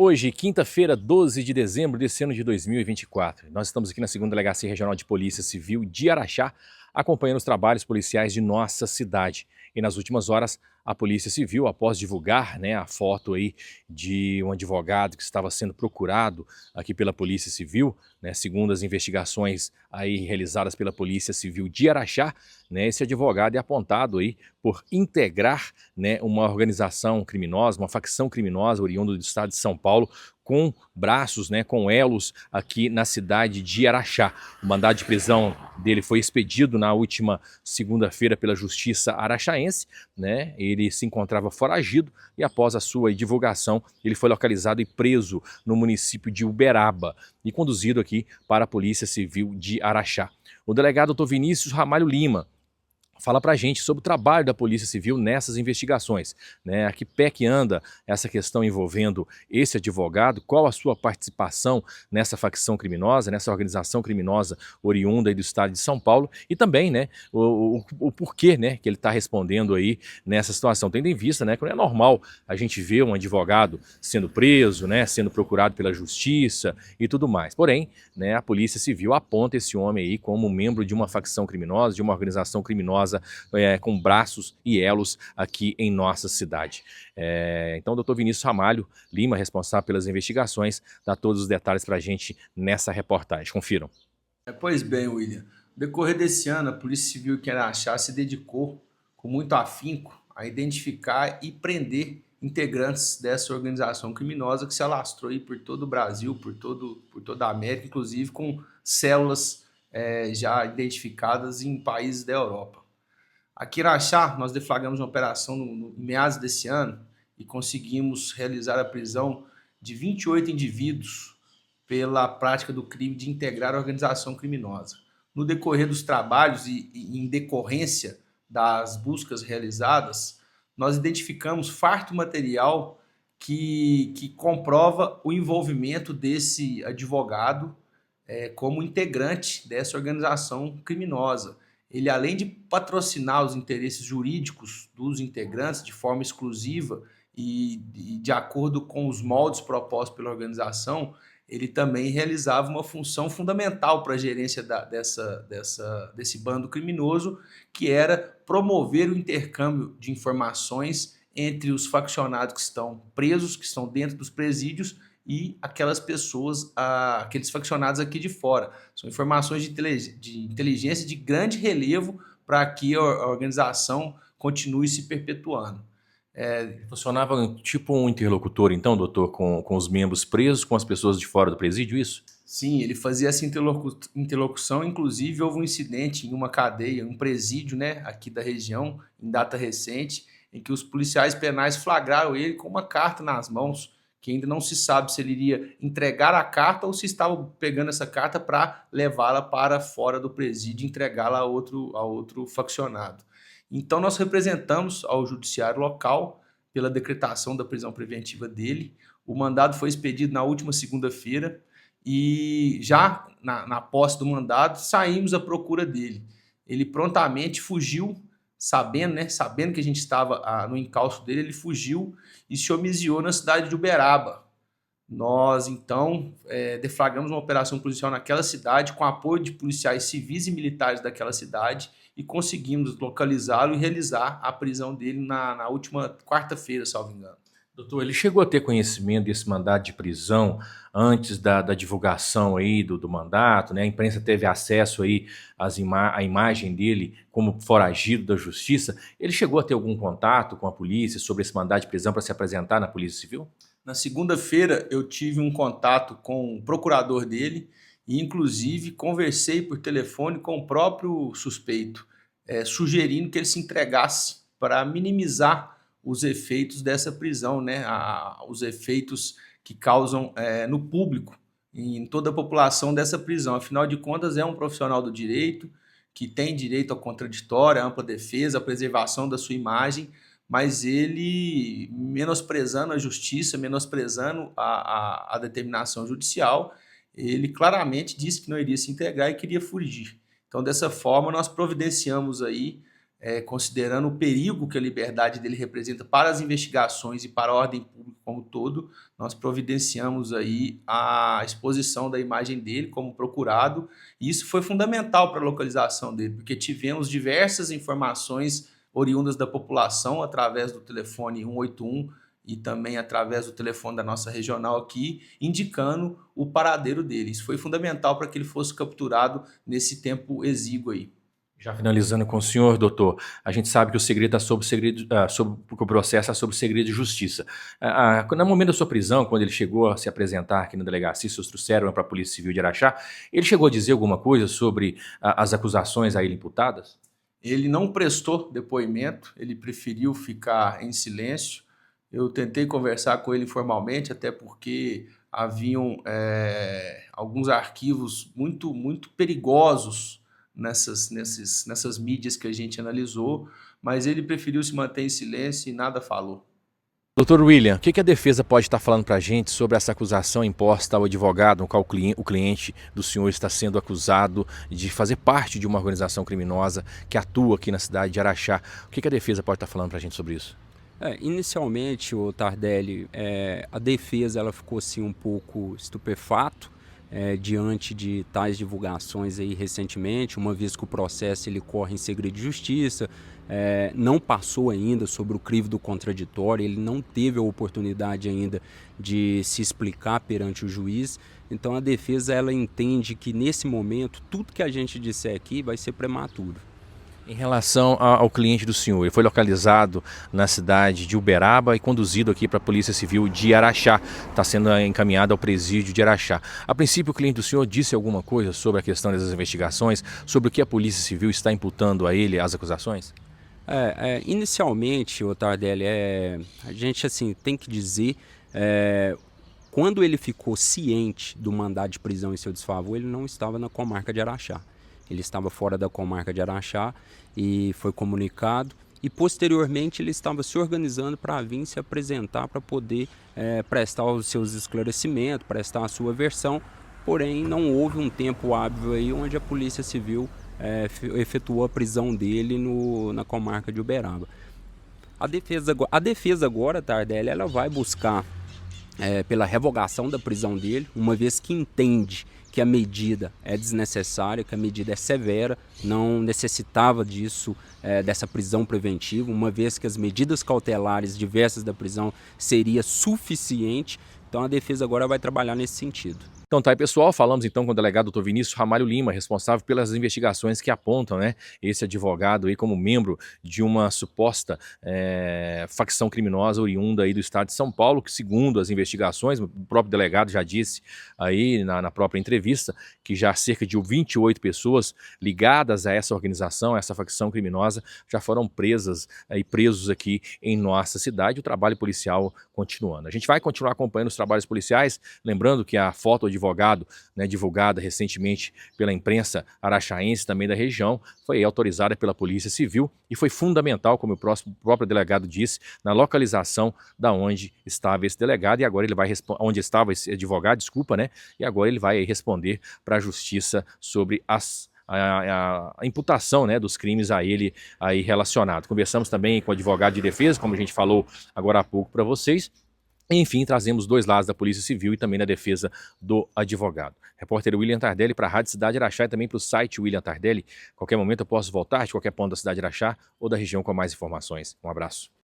Hoje, quinta-feira, 12 de dezembro desse ano de 2024. Nós estamos aqui na 2ª Delegacia Regional de Polícia Civil de Araxá, acompanhando os trabalhos policiais de nossa cidade. E nas últimas horas, a Polícia Civil, após divulgar, a foto aí de um advogado que estava sendo procurado aqui pela Polícia Civil, segundo as investigações aí realizadas pela Polícia Civil de Araxá, esse advogado é apontado aí por integrar, uma organização criminosa, uma facção criminosa oriunda do estado de São Paulo, com braços, com elos aqui na cidade de Araxá. O mandado de prisão dele foi expedido na última segunda-feira pela Justiça araxaense, Ele se encontrava foragido e após a sua divulgação ele foi localizado e preso no município de Uberaba e conduzido aqui para a Polícia Civil de Araxá. O delegado Dr. Vinícius Ramalho Lima fala pra gente sobre o trabalho da Polícia Civil nessas investigações, A que pé que anda essa questão envolvendo esse advogado, qual a sua participação nessa facção criminosa, nessa organização criminosa oriunda aí do estado de São Paulo e também, o porquê, que ele está respondendo aí nessa situação, tendo em vista, que não é normal a gente ver um advogado sendo preso, sendo procurado pela justiça e tudo mais. Porém, a Polícia Civil aponta esse homem aí como membro de uma facção criminosa, de uma organização criminosa com braços e elos aqui em nossa cidade. Então o Dr. Vinícius Ramalho Lima, responsável pelas investigações, dá todos os detalhes para a gente nessa reportagem. Confiram. Pois bem, William. No decorrer desse ano, a Polícia Civil de Araxá se dedicou com muito afinco a identificar e prender integrantes dessa organização criminosa que se alastrou aí por todo o Brasil, por toda a América, inclusive com células já identificadas em países da Europa. Aqui em Araxá, nós deflagramos uma operação no meados desse ano e conseguimos realizar a prisão de 28 indivíduos pela prática do crime de integrar a organização criminosa. No decorrer dos trabalhos e em decorrência das buscas realizadas, nós identificamos farto material que comprova o envolvimento desse advogado como integrante dessa organização criminosa. Ele, além de patrocinar os interesses jurídicos dos integrantes de forma exclusiva e de acordo com os moldes propostos pela organização, ele também realizava uma função fundamental para a gerência desse bando criminoso, que era promover o intercâmbio de informações entre os faccionados que estão presos, que estão dentro dos presídios, e aquelas pessoas, aqueles faccionados aqui de fora. São informações de inteligência de grande relevo para que a organização continue se perpetuando. Funcionava tipo um interlocutor, então, doutor, com os membros presos, com as pessoas de fora do presídio, isso? Sim, ele fazia essa interlocução, inclusive houve um incidente em uma cadeia, um presídio, aqui da região, em data recente, em que os policiais penais flagraram ele com uma carta nas mãos, que ainda não se sabe se ele iria entregar a carta ou se estava pegando essa carta para levá-la para fora do presídio e entregá-la a outro faccionado. Então nós representamos ao judiciário local pela decretação da prisão preventiva dele. O mandado foi expedido na última segunda-feira e já na posse do mandado saímos à procura dele. Ele prontamente fugiu, sabendo que a gente estava no encalço dele, ele fugiu e se homiziou na cidade de Uberaba. Nós, então, deflagramos uma operação policial naquela cidade com apoio de policiais civis e militares daquela cidade e conseguimos localizá-lo e realizar a prisão dele na última quarta-feira, salvo engano. Doutor, ele chegou a ter conhecimento desse mandado de prisão antes da divulgação aí do mandato, A imprensa teve acesso aí à imagem dele como foragido da justiça. Ele chegou a ter algum contato com a polícia sobre esse mandado de prisão para se apresentar na Polícia Civil? Na segunda-feira eu tive um contato com o procurador dele e inclusive conversei por telefone com o próprio suspeito, sugerindo que ele se entregasse para minimizar os efeitos dessa prisão, os efeitos que causam no público e em toda a população dessa prisão. Afinal de contas, é um profissional do direito que tem direito ao contraditório, à ampla defesa, à preservação da sua imagem, mas ele, menosprezando a justiça, menosprezando a determinação judicial, ele claramente disse que não iria se integrar e queria fugir. Então, dessa forma, nós providenciamos aí considerando o perigo que a liberdade dele representa para as investigações e para a ordem pública como um todo, nós providenciamos aí a exposição da imagem dele como procurado, e isso foi fundamental para a localização dele, porque tivemos diversas informações oriundas da população através do telefone 181 e também através do telefone da nossa regional aqui, indicando o paradeiro dele. Isso foi fundamental para que ele fosse capturado nesse tempo exíguo aí. Já finalizando com o senhor, doutor, a gente sabe que o segredo está sob segredo, que o processo é sobre segredo de justiça. No momento da sua prisão, quando ele chegou a se apresentar aqui na delegacia, seus trouxeram para a Polícia Civil de Araxá, ele chegou a dizer alguma coisa sobre as acusações a ele imputadas? Ele não prestou depoimento, ele preferiu ficar em silêncio. Eu tentei conversar com ele informalmente, até porque haviam alguns arquivos muito perigosos nessas mídias que a gente analisou, mas ele preferiu se manter em silêncio e nada falou. Doutor William, o que a defesa pode estar falando para a gente sobre essa acusação imposta ao advogado, no qual o cliente do senhor está sendo acusado de fazer parte de uma organização criminosa que atua aqui na cidade de Araxá? O que a defesa pode estar falando para a gente sobre isso? Inicialmente, o Tardelli, a defesa ela ficou assim, um pouco estupefato diante de tais divulgações aí recentemente, uma vez que o processo ele corre em segredo de justiça, não passou ainda sobre o crivo do contraditório, ele não teve a oportunidade ainda de se explicar perante o juiz. Então a defesa ela entende que nesse momento tudo que a gente disser aqui vai ser prematuro. Em relação ao cliente do senhor, ele foi localizado na cidade de Uberaba e conduzido aqui para a Polícia Civil de Araxá. Está sendo encaminhado ao presídio de Araxá. A princípio, o cliente do senhor disse alguma coisa sobre a questão dessas investigações, sobre o que a Polícia Civil está imputando a ele as acusações? Inicialmente, o Tardelli, a gente assim, tem que dizer, quando ele ficou ciente do mandado de prisão em seu desfavor, ele não estava na comarca de Araxá. Ele estava fora da comarca de Araxá e foi comunicado. E posteriormente ele estava se organizando para vir se apresentar para poder prestar os seus esclarecimentos, prestar a sua versão. Porém, não houve um tempo hábil aí onde a Polícia Civil efetuou a prisão dele na comarca de Uberaba. A defesa agora, Tardelli, ela vai buscar pela revogação da prisão dele, uma vez que entende que a medida é desnecessária, que a medida é severa, não necessitava disso, dessa prisão preventiva, uma vez que as medidas cautelares diversas da prisão seria suficiente. Então a defesa agora vai trabalhar nesse sentido. Então tá aí, pessoal, falamos então com o delegado Dr. Vinícius Ramalho Lima, responsável pelas investigações que apontam, né, esse advogado aí como membro de uma suposta facção criminosa oriunda aí do estado de São Paulo, que segundo as investigações, o próprio delegado já disse aí na própria entrevista, que já cerca de 28 pessoas ligadas a essa organização, a essa facção criminosa, já foram presas e presos aqui em nossa cidade, o trabalho policial continuando. A gente vai continuar acompanhando os trabalhos policiais, lembrando que a foto do advogado, né, divulgada recentemente pela imprensa araxaense também da região, foi autorizada pela Polícia Civil e foi fundamental, como o próprio delegado disse, na localização da onde estava esse delegado e agora ele vai onde estava esse advogado, desculpa, né? E agora ele vai responder para a justiça sobre a imputação, né, dos crimes a ele aí relacionado. Conversamos também com o advogado de defesa, como a gente falou agora há pouco para vocês. Enfim, trazemos dois lados da Polícia Civil e também da defesa do advogado. Repórter William Tardelli para a Rádio Cidade Araxá e também para o site William Tardelli. Qualquer momento eu posso voltar de qualquer ponto da Cidade Araxá ou da região com mais informações. Um abraço.